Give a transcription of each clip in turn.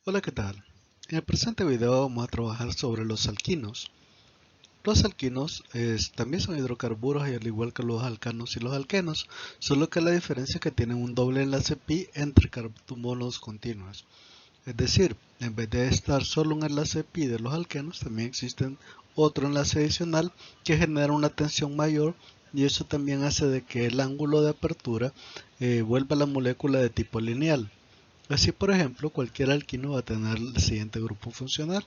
Hola, ¿qué tal? En el presente video vamos a trabajar sobre los alquinos. Los alquinos también son hidrocarburos y al igual que los alcanos y los alquenos, solo que la diferencia es que tienen un doble enlace pi entre carbonos continuos. Es decir, en vez de estar solo un enlace pi de los alquenos, también existe otro enlace adicional que genera una tensión mayor y eso también hace de que el ángulo de apertura vuelva a la molécula de tipo lineal. Así, por ejemplo, cualquier alquino va a tener el siguiente grupo funcional.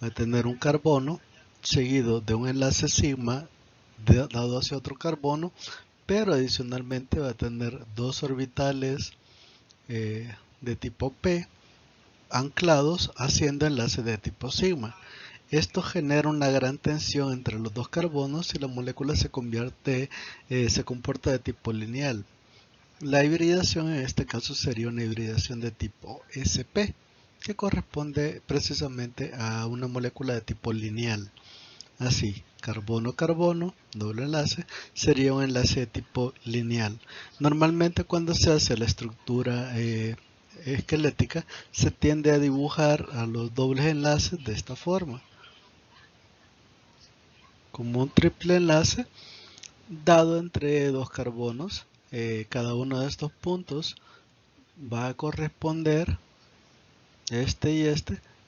Va a tener un carbono seguido de un enlace sigma dado hacia otro carbono, pero adicionalmente va a tener dos orbitales de tipo P anclados haciendo enlaces de tipo sigma. Esto genera una gran tensión entre los dos carbonos y la molécula se comporta de tipo lineal. La hibridación en este caso sería una hibridación de tipo sp, que corresponde precisamente a una molécula de tipo lineal. Así, carbono-carbono, doble enlace, sería un enlace de tipo lineal. Normalmente cuando se hace la estructura esquelética, se tiende a dibujar a los dobles enlaces de esta forma, como un triple enlace dado entre dos carbonos. Cada uno de estos puntos va a corresponder,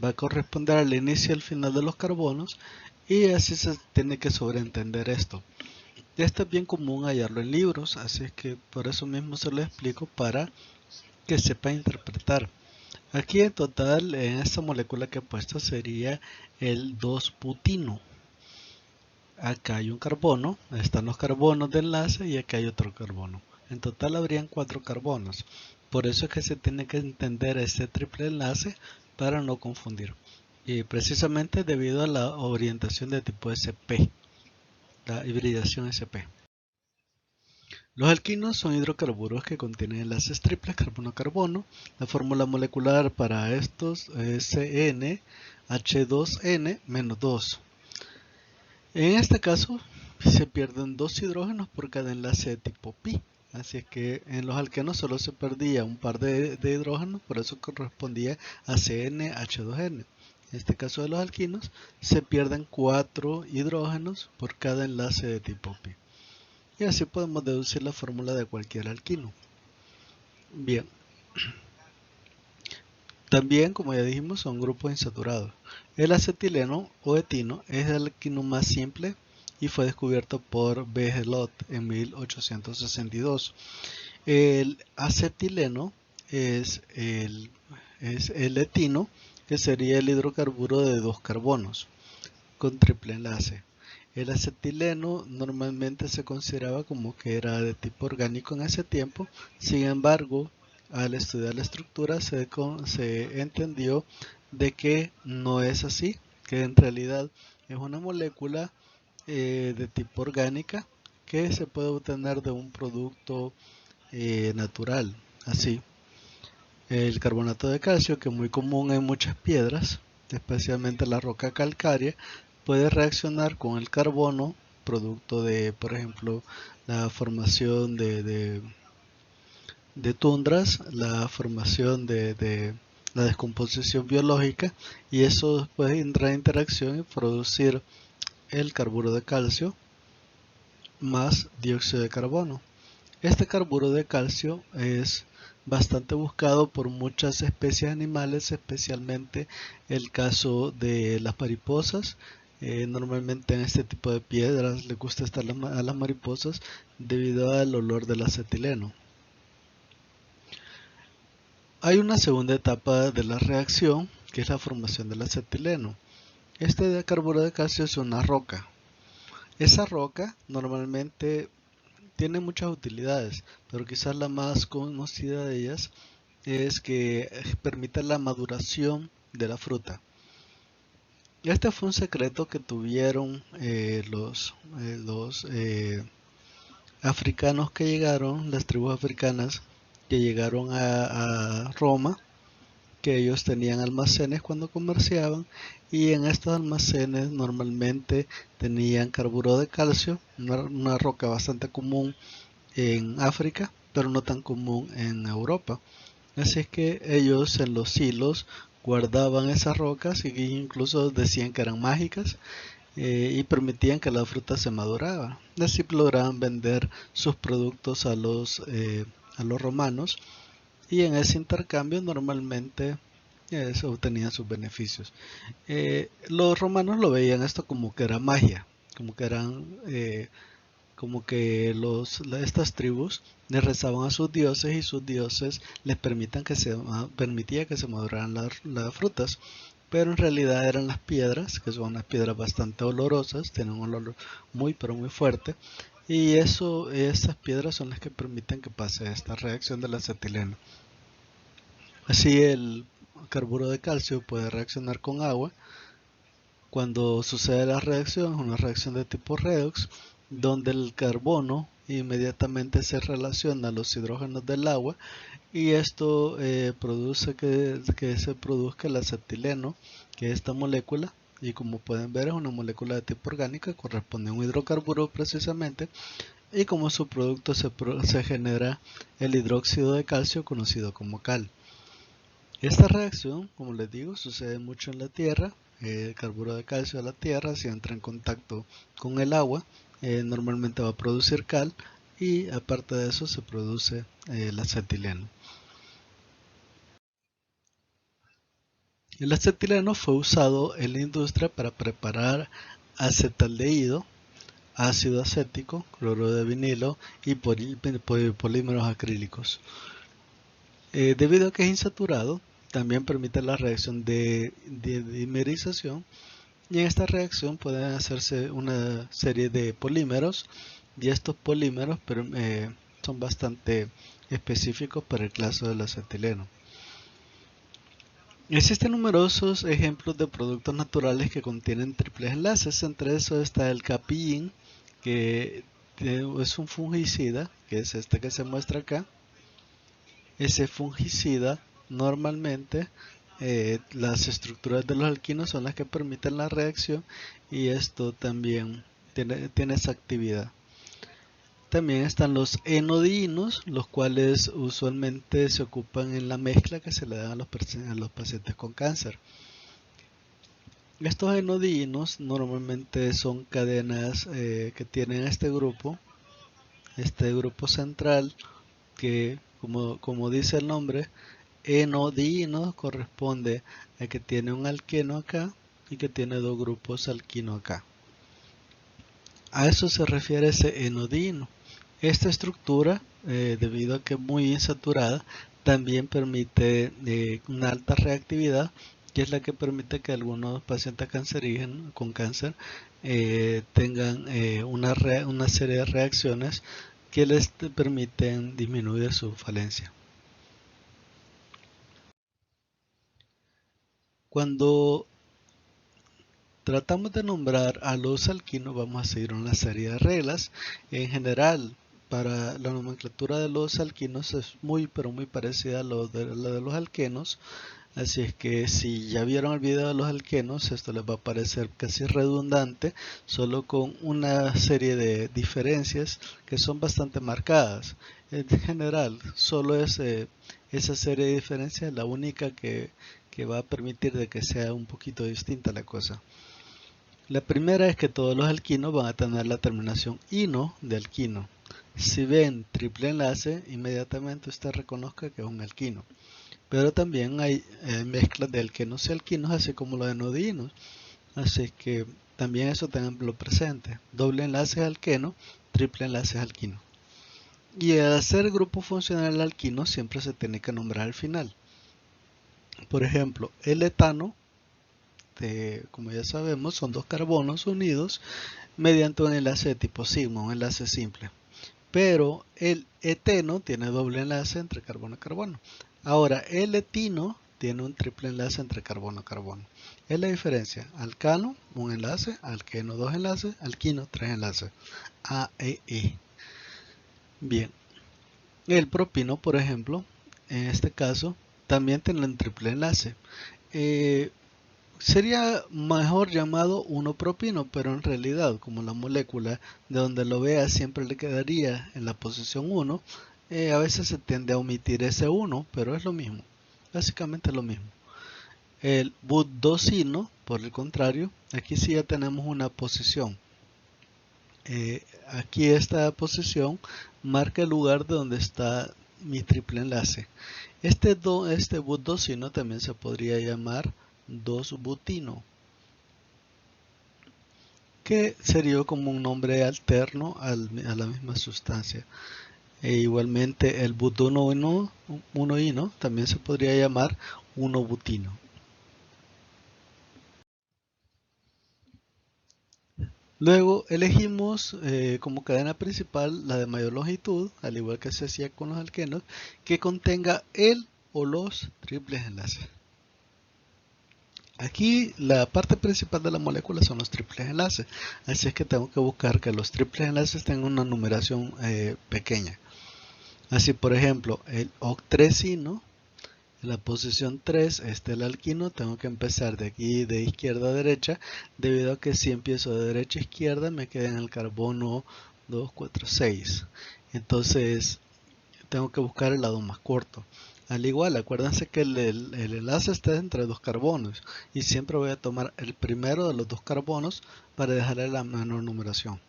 va a corresponder al inicio y al final de los carbonos, y así se tiene que sobreentender esto. Esto es bien común hallarlo en libros, así es que por eso mismo se lo explico para que sepa interpretar. Aquí en total en esta molécula que he puesto sería el 2-butino. Acá hay un carbono, están los carbonos de enlace y acá hay otro carbono. En total habrían 4 carbonos. Por eso es que se tiene que entender este triple enlace para no confundir. Y precisamente debido a la orientación de tipo SP, la hibridación SP. Los alquinos son hidrocarburos que contienen enlaces triples carbono-carbono. La fórmula molecular para estos es CnH2n-2. En este caso se pierden dos hidrógenos por cada enlace de tipo pi. Así es que en los alquenos solo se perdía un par de hidrógenos, por eso correspondía a CnH2n. En este caso de los alquinos se pierden 4 hidrógenos por cada enlace de tipo pi. Y así podemos deducir la fórmula de cualquier alquino. Bien, también como ya dijimos son grupos insaturados. El acetileno o etino es el alquino más simple y fue descubierto por Bejelot en 1862. El acetileno es el etino, que sería el hidrocarburo de dos carbonos con triple enlace. El acetileno normalmente se consideraba como que era de tipo orgánico en ese tiempo, sin embargo, al estudiar la estructura se entendió de que no es así, que en realidad es una molécula de tipo orgánica que se puede obtener de un producto natural. Así, el carbonato de calcio, que es muy común en muchas piedras, especialmente la roca calcárea, puede reaccionar con el carbono, producto de, por ejemplo, la formación de tundras, la formación de la descomposición biológica, y eso puede entrar en interacción y producir el carburo de calcio más dióxido de carbono. Este carburo de calcio es bastante buscado por muchas especies animales, especialmente el caso de las mariposas. Normalmente en este tipo de piedras les gusta estar a las mariposas debido al olor del acetileno. Hay una segunda etapa de la reacción que es la formación del acetileno. Este carburo de calcio es una roca. Esa roca normalmente tiene muchas utilidades, pero quizás la más conocida de ellas es que permite la maduración de la fruta. Este fue un secreto que tuvieron los africanos que llegaron, las tribus africanas que llegaron a Roma, que ellos tenían almacenes cuando comerciaban, y en estos almacenes normalmente tenían carburo de calcio, una roca bastante común en África, pero no tan común en Europa. Así es que ellos en los silos guardaban esas rocas y incluso decían que eran mágicas y permitían que la fruta se madurara. Así lograban vender sus productos a los romanos y en ese intercambio normalmente obtenían sus beneficios. Los romanos lo veían esto como que era magia, como que eran como que estas tribus les rezaban a sus dioses y sus dioses les permitía que se maduraran las frutas, pero en realidad eran las piedras, que son unas piedras bastante olorosas, tienen un olor muy pero muy fuerte, y esas piedras son las que permiten que pase esta reacción del acetileno. Así el carburo de calcio puede reaccionar con agua. Cuando sucede la reacción, es una reacción de tipo redox, donde el carbono inmediatamente se relaciona a los hidrógenos del agua y esto produce que se produzca el acetileno, que es esta molécula, y como pueden ver es una molécula de tipo orgánica, corresponde a un hidrocarburo precisamente, y como su producto se genera el hidróxido de calcio conocido como cal. Esta reacción, como les digo, sucede mucho en la Tierra. El carburo de calcio de la Tierra, si entra en contacto con el agua, normalmente va a producir cal y aparte de eso se produce el acetileno. El acetileno fue usado en la industria para preparar acetaldehído, ácido acético, cloruro de vinilo y polímeros acrílicos. Debido a que es insaturado, también permite la reacción de dimerización y en esta reacción pueden hacerse una serie de polímeros y estos polímeros son bastante específicos para el caso del acetileno. Existen numerosos ejemplos de productos naturales que contienen triples enlaces, entre esos está el capillín, que es un fungicida, que es este que se muestra acá. Ese fungicida normalmente las estructuras de los alquinos son las que permiten la reacción y esto también tiene esa actividad. También están los enodinos, los cuales usualmente se ocupan en la mezcla que se le dan a los pacientes con cáncer. Estos enodinos normalmente son cadenas que tienen este grupo central que, como dice el nombre, enodino corresponde a que tiene un alqueno acá y que tiene dos grupos alquino acá. A eso se refiere ese enodino. Esta estructura, debido a que es muy insaturada, también permite una alta reactividad, que es la que permite que algunos pacientes cancerígenos con cáncer tengan una serie de reacciones que les permiten disminuir su falencia. Cuando tratamos de nombrar a los alquinos, vamos a seguir una serie de reglas. En general, para la nomenclatura de los alquinos es muy pero muy parecida a la de los alquenos. Así es que si ya vieron el video de los alquenos, esto les va a parecer casi redundante, solo con una serie de diferencias que son bastante marcadas. En general, solo esa serie de diferencias es la única que va a permitir de que sea un poquito distinta la cosa. La primera es que todos los alquinos van a tener la terminación ino de alquino. Si ven triple enlace, inmediatamente usted reconozca que es un alquino. Pero también hay mezclas de alquenos y alquinos, así como los enodinos. Así que también eso tenganlo presente. Doble enlace es alqueno, triple enlace es alquino. Y al hacer grupo funcional alquino siempre se tiene que nombrar al final. Por ejemplo, el etano, como ya sabemos, son dos carbonos unidos mediante un enlace de tipo sigma, un enlace simple. Pero el eteno tiene doble enlace entre carbono y carbono. Ahora, el etino tiene un triple enlace entre carbono y carbono. Es la diferencia. Alcano, un enlace. Alqueno, dos enlaces. Alquino, tres enlaces. A, E, E. Bien. El propino, por ejemplo, en este caso, también tiene un triple enlace. Sería mejor llamado 1-propino, pero en realidad, como la molécula de donde lo vea siempre le quedaría en la posición 1, a veces se tiende a omitir ese 1, pero es lo mismo, básicamente lo mismo. El butosino, por el contrario, aquí sí ya tenemos una posición. Aquí esta posición marca el lugar de donde está mi triple enlace. Este butosino también se podría llamar 2-butino, que sería como un nombre alterno a la misma sustancia. Igualmente el but-1-ino también se podría llamar 1-butino. Luego elegimos como cadena principal la de mayor longitud, al igual que se hacía con los alquenos, que contenga el o los triples enlaces. Aquí la parte principal de la molécula son los triples enlaces, así es que tengo que buscar que los triples enlaces tengan una numeración pequeña. Así, por ejemplo, el octresino, en la posición 3 está el alquino, tengo que empezar de aquí de izquierda a derecha, debido a que si empiezo de derecha a izquierda me queda en el carbono 2, 4, 6. Entonces tengo que buscar el lado más corto. Al igual, acuérdense que el enlace está entre dos carbonos y siempre voy a tomar el primero de los dos carbonos para dejarle la menor numeración.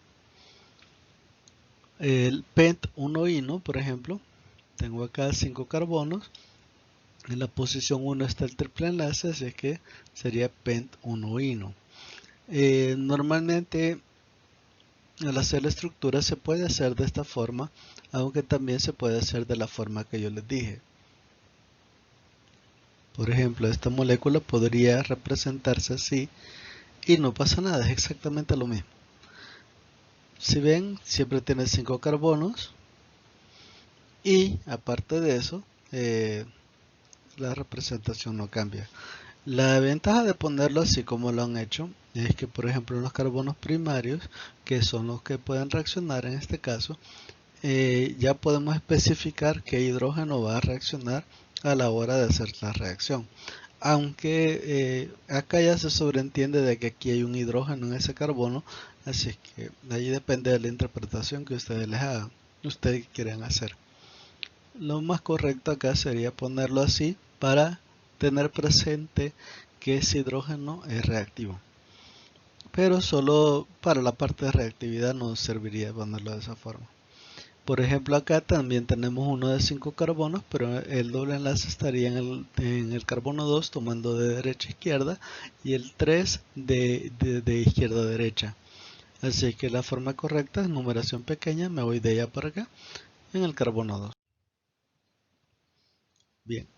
El pent 1-ino, por ejemplo, tengo acá 5 carbonos. En la posición 1 está el triple enlace, así que sería pent 1-ino. Normalmente al hacer la estructura se puede hacer de esta forma, aunque también se puede hacer de la forma que yo les dije. Por ejemplo, esta molécula podría representarse así y no pasa nada, es exactamente lo mismo. Si ven, siempre tiene 5 carbonos y aparte de eso, la representación no cambia. La ventaja de ponerlo así como lo han hecho es que, por ejemplo, los carbonos primarios, que son los que pueden reaccionar en este caso, ya podemos especificar qué hidrógeno va a reaccionar a la hora de hacer la reacción. Aunque acá ya se sobreentiende de que aquí hay un hidrógeno en ese carbono, así es que ahí depende de la interpretación que ustedes les hagan, ustedes quieren hacer. Lo más correcto acá sería ponerlo así para tener presente que ese hidrógeno es reactivo. Pero solo para la parte de reactividad nos serviría ponerlo de esa forma. Por ejemplo, acá también tenemos uno de 5 carbonos, pero el doble enlace estaría en el carbono 2 tomando de derecha a izquierda y el 3 de izquierda a derecha. Así que la forma correcta es numeración pequeña, me voy de allá para acá en el carbono 2. Bien.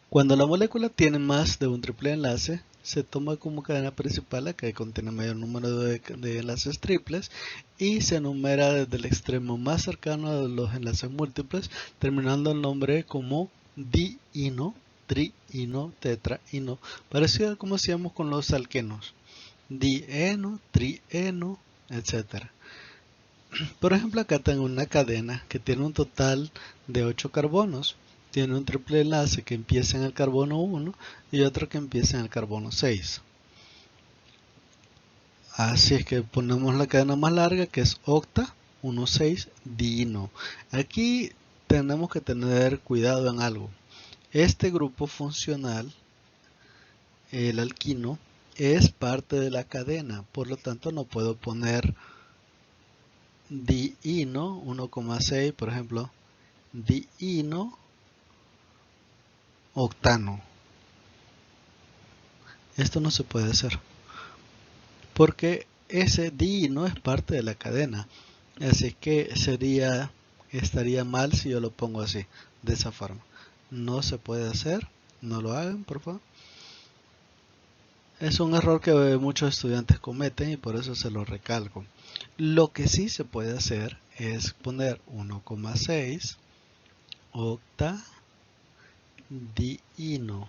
Cuando la molécula tiene más de un triple enlace, se toma como cadena principal la que contiene mayor número de enlaces triples y se enumera desde el extremo más cercano a los enlaces múltiples, terminando el nombre como diino, triino, tetraino, parecido a como hacíamos con los alquenos, dieno, trieno, etc. Por ejemplo, acá tengo una cadena que tiene un total de 8 carbonos. Tiene un triple enlace que empieza en el carbono 1 y otro que empieza en el carbono 6. Así es que ponemos la cadena más larga, que es octa 1,6 diino. Aquí tenemos que tener cuidado en algo. Este grupo funcional, el alquino, es parte de la cadena, por lo tanto no puedo poner diino 1,6, por ejemplo, diino octano. Esto no se puede hacer porque ese diino es parte de la cadena, así que estaría mal si yo lo pongo así, de esa forma. No se puede hacer, no lo hagan, por favor. Es un error que muchos estudiantes cometen y por eso se lo recalco. Lo que sí se puede hacer es poner 1,6 octa diino.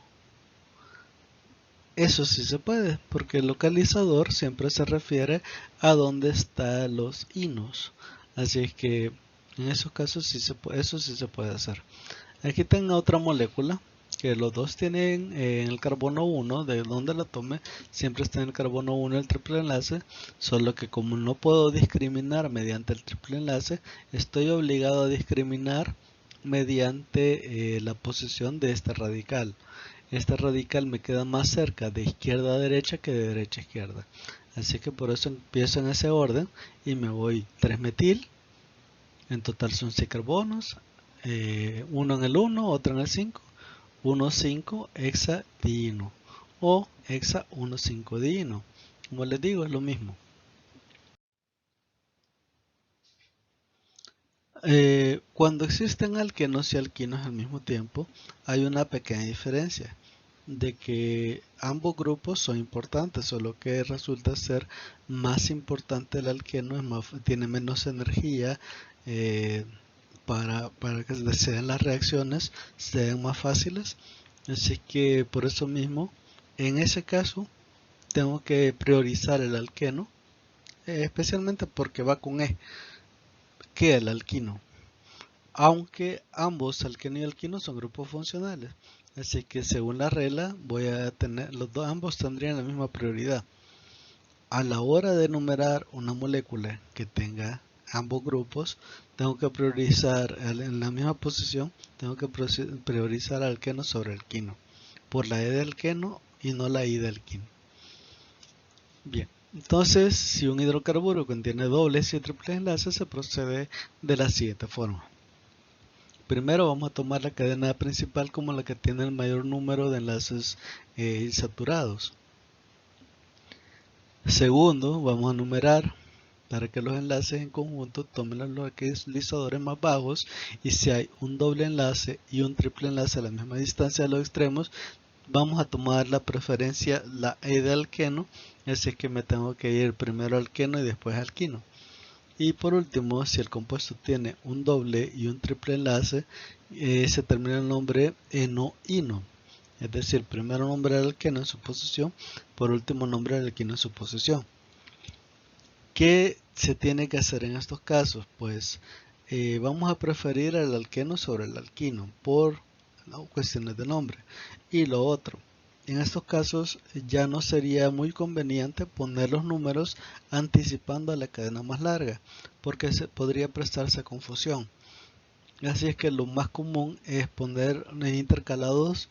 Eso sí se puede, porque el localizador siempre se refiere a dónde están los inos. Así es que en esos casos eso sí se puede hacer. Aquí tengo otra molécula que los dos tienen en el carbono 1, de donde la tome, siempre está en el carbono 1 el triple enlace, solo que como no puedo discriminar mediante el triple enlace, estoy obligado a discriminar mediante la posición de este radical. este radical me queda más cerca de izquierda a derecha que de derecha a izquierda. Así que por eso empiezo en ese orden y me voy 3 metil, en total son 6 carbonos, uno en el 1, otro en el 5, 1,5 hexadieno o hexa 1,5-dieno. Como les digo, es lo mismo. Cuando existen alquenos y alquinos al mismo tiempo, hay una pequeña diferencia de que ambos grupos son importantes, solo que resulta ser más importante el alqueno, tiene menos energía para que se den las reacciones, sean más fáciles. Así que por eso mismo, en ese caso, tengo que priorizar el alqueno, especialmente porque va con E, que el alquino. Aunque ambos, alqueno y alquino, son grupos funcionales. Así que según la regla, voy a tener, ambos tendrían la misma prioridad. A la hora de enumerar una molécula que tenga ambos grupos, tengo que priorizar en la misma posición, tengo que priorizar alqueno sobre alquino, por la E de alqueno y no la I de alquino. Bien, entonces si un hidrocarburo contiene dobles y triples enlaces, se procede de la siguiente forma. Primero vamos a tomar la cadena principal como la que tiene el mayor número de enlaces insaturados. Segundo, vamos a numerar para que los enlaces en conjunto tomen los deslizadores más bajos, y si hay un doble enlace y un triple enlace a la misma distancia de los extremos, vamos a tomar la preferencia la E de alqueno, así es que me tengo que ir primero alqueno y después alquino. Y por último, si el compuesto tiene un doble y un triple enlace, se termina el nombre eno-ino. Es decir, primero nombre del alqueno en su posición, por último nombre del alquino en su posición. ¿Qué se tiene que hacer en estos casos? Pues vamos a preferir el alqueno sobre el alquino por cuestiones de nombre. Y lo otro, en estos casos ya no sería muy conveniente poner los números anticipando a la cadena más larga, porque podría prestarse a confusión. Así es que lo más común es poner intercalados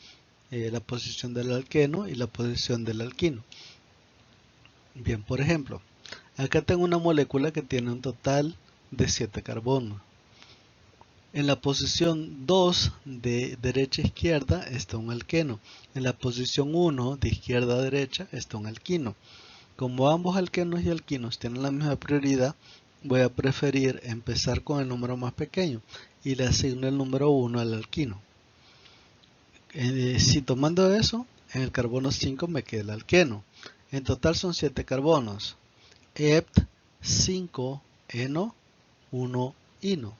la posición del alqueno y la posición del alquino. Bien, por ejemplo, acá tengo una molécula que tiene un total de 7 carbonos. En la posición 2 de derecha a izquierda está un alqueno. En la posición 1 de izquierda a derecha está un alquino. Como ambos alquenos y alquinos tienen la misma prioridad, voy a preferir empezar con el número más pequeño y le asigno el número 1 al alquino. Si tomando eso, en el carbono 5 me queda el alqueno. En total son 7 carbonos. Hept 5 eno 1 ino.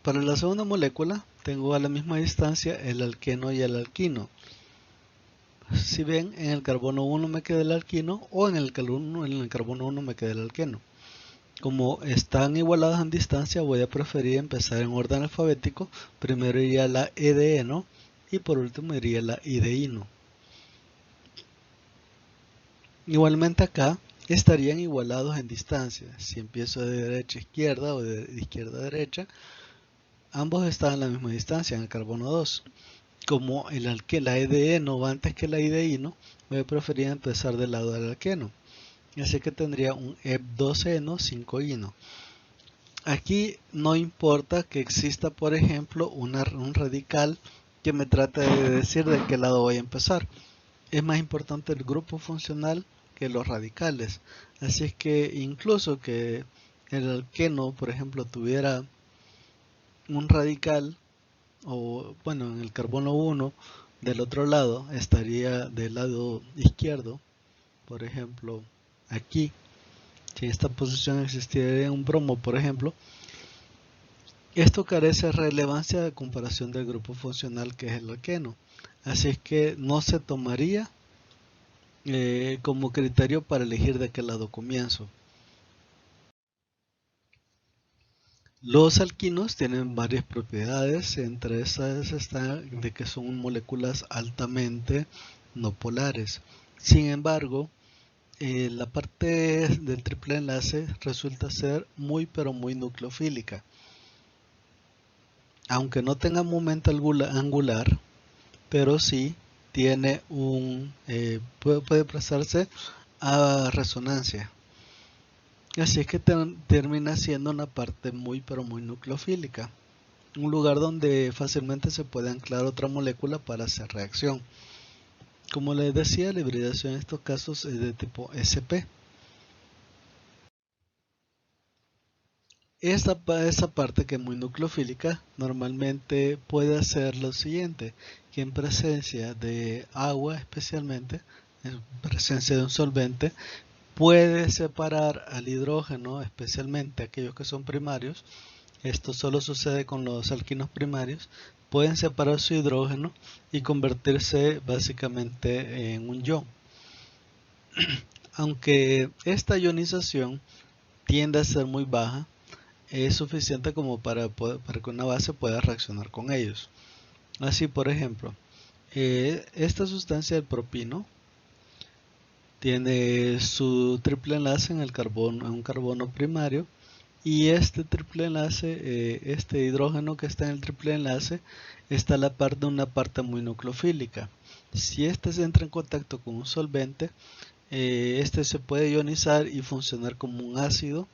Para la segunda molécula tengo a la misma distancia el alqueno y el alquino. Si ven, en el carbono 1 me queda el alquino o en el carbono 1 me queda el alqueno. Como están igualados en distancia, voy a preferir empezar en orden alfabético. Primero iría la E de eno y por último iría la I de ino. Igualmente acá estarían igualados en distancia. Si empiezo de derecha a izquierda o de izquierda a derecha, ambos están en la misma distancia en el carbono 2. Como la E de eno va antes que la I de ino, voy a preferir empezar del lado del alqueno. Así que tendría un Ep2 eno 5 ino. Aquí no importa que exista, por ejemplo, un radical que me trate de decir de qué lado voy a empezar. Es más importante el grupo funcional que los radicales. Así es que incluso que el alqueno, por ejemplo, tuviera un radical, o bueno, en el carbono 1 del otro lado, estaría del lado izquierdo, por ejemplo, aquí. Si en esta posición existiera un bromo, por ejemplo, esto carece de relevancia de comparación del grupo funcional que es el alqueno. Así es que no se tomaría como criterio para elegir de qué lado comienzo. Los alquinos tienen varias propiedades, entre esas está de que son moléculas altamente no polares. Sin embargo, la parte del triple enlace resulta ser muy pero muy nucleofílica. aunque no tenga momento angular, pero sí tiene puede prestarse a resonancia. Así es que termina siendo una parte muy pero muy nucleofílica, un lugar donde fácilmente se puede anclar otra molécula para hacer reacción. Como les decía, la hibridación en estos casos es de tipo sp. Esa parte que es muy nucleofílica normalmente puede hacer lo siguiente, que en presencia de agua especialmente, en presencia de un solvente, puede separar al hidrógeno, especialmente aquellos que son primarios. Esto solo sucede con los alquinos primarios. Pueden separar su hidrógeno y convertirse básicamente en un ion. Aunque esta ionización tiende a ser muy baja, es suficiente como para que una base pueda reaccionar con ellos. Así, por ejemplo, esta sustancia del propino tiene su triple enlace en un carbono primario, y este triple enlace, este hidrógeno que está en el triple enlace, está a la par de una parte muy nucleofílica. Si este se entra en contacto con un solvente, este se puede ionizar y funcionar como un ácido.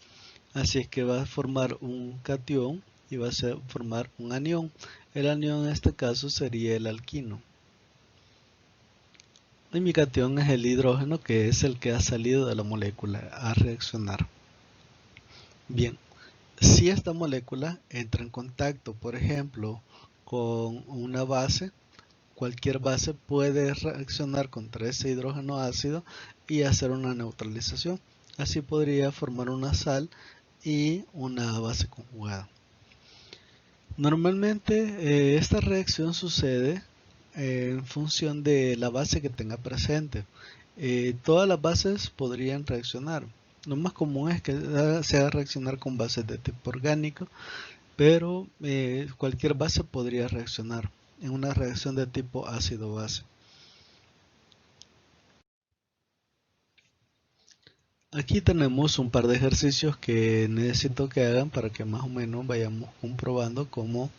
Así es que va a formar un catión y va a formar un anión. El anión en este caso sería el alquino. Y mi catión es el hidrógeno, que es el que ha salido de la molécula a reaccionar. Bien, si esta molécula entra en contacto, por ejemplo, con una base, cualquier base puede reaccionar contra ese hidrógeno ácido y hacer una neutralización. Así podría formar una sal y una base conjugada. Normalmente esta reacción sucede en función de la base que tenga presente. Todas las bases podrían reaccionar. Lo más común es que se haga reaccionar con bases de tipo orgánico, pero cualquier base podría reaccionar en una reacción de tipo ácido-base. Aquí tenemos un par de ejercicios que necesito que hagan para que más o menos vayamos comprobando cómo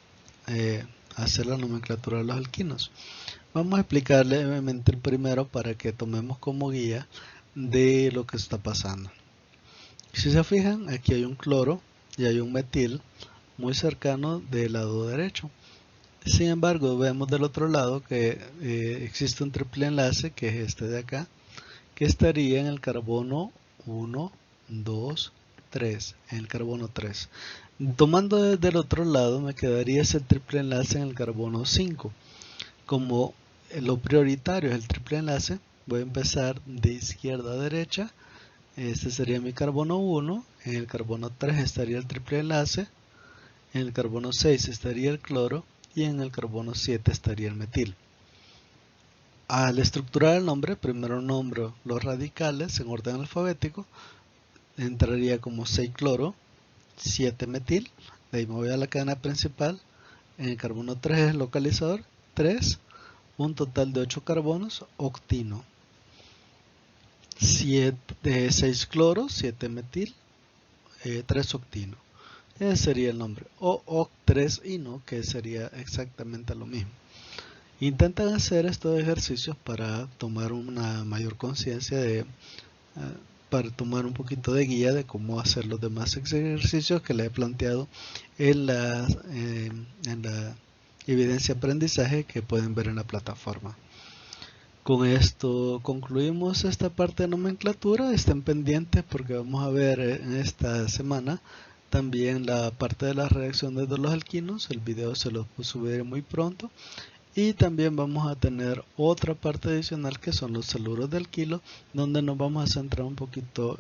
hacer la nomenclatura de los alquinos. Vamos a explicar levemente el primero para que tomemos como guía de lo que está pasando. Si se fijan, aquí hay un cloro y hay un metil muy cercano del lado derecho. Sin embargo, vemos del otro lado que existe un triple enlace, que es este de acá, que estaría en el carbono 1, 2, 3, en el carbono 3. Tomando desde el otro lado, me quedaría ese triple enlace en el carbono 5. Como lo prioritario es el triple enlace, voy a empezar de izquierda a derecha. Este sería mi carbono 1, en el carbono 3 estaría el triple enlace, en el carbono 6 estaría el cloro y en el carbono 7 estaría el metil. Al estructurar el nombre, primero nombro los radicales en orden alfabético. Entraría como 6 cloro, 7 metil, de ahí me voy a la cadena principal. En el carbono 3 es el localizador, 3, un total de 8 carbonos, octino. 6 cloro, 7 metil, 3 octino. Ese sería el nombre. O oc3ino, que sería exactamente lo mismo. Intentan hacer estos ejercicios para tomar una mayor conciencia para tomar un poquito de guía de cómo hacer los demás ejercicios que les he planteado en la evidencia de aprendizaje que pueden ver en la plataforma. Con esto concluimos esta parte de nomenclatura. Estén pendientes porque vamos a ver en esta semana también la parte de la reacción de los alquinos. El video se los subiré muy pronto. Y también vamos a tener otra parte adicional que son los celuros de alquilo, donde nos vamos a centrar un poquito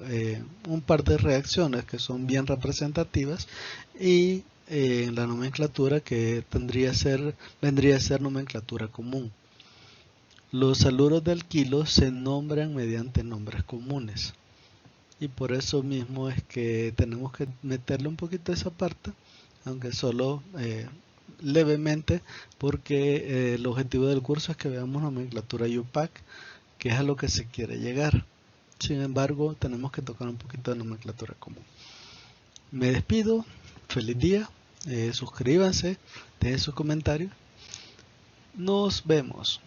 un par de reacciones que son bien representativas y en la nomenclatura que vendría a ser nomenclatura común. Los celuros de alquilo se nombran mediante nombres comunes y por eso mismo es que tenemos que meterle un poquito a esa parte, aunque solo levemente, porque el objetivo del curso es que veamos nomenclatura UPAC, que es a lo que se quiere llegar. Sin embargo, tenemos que tocar un poquito de nomenclatura común. Me despido, feliz día suscríbanse, dejen sus comentarios. Nos vemos.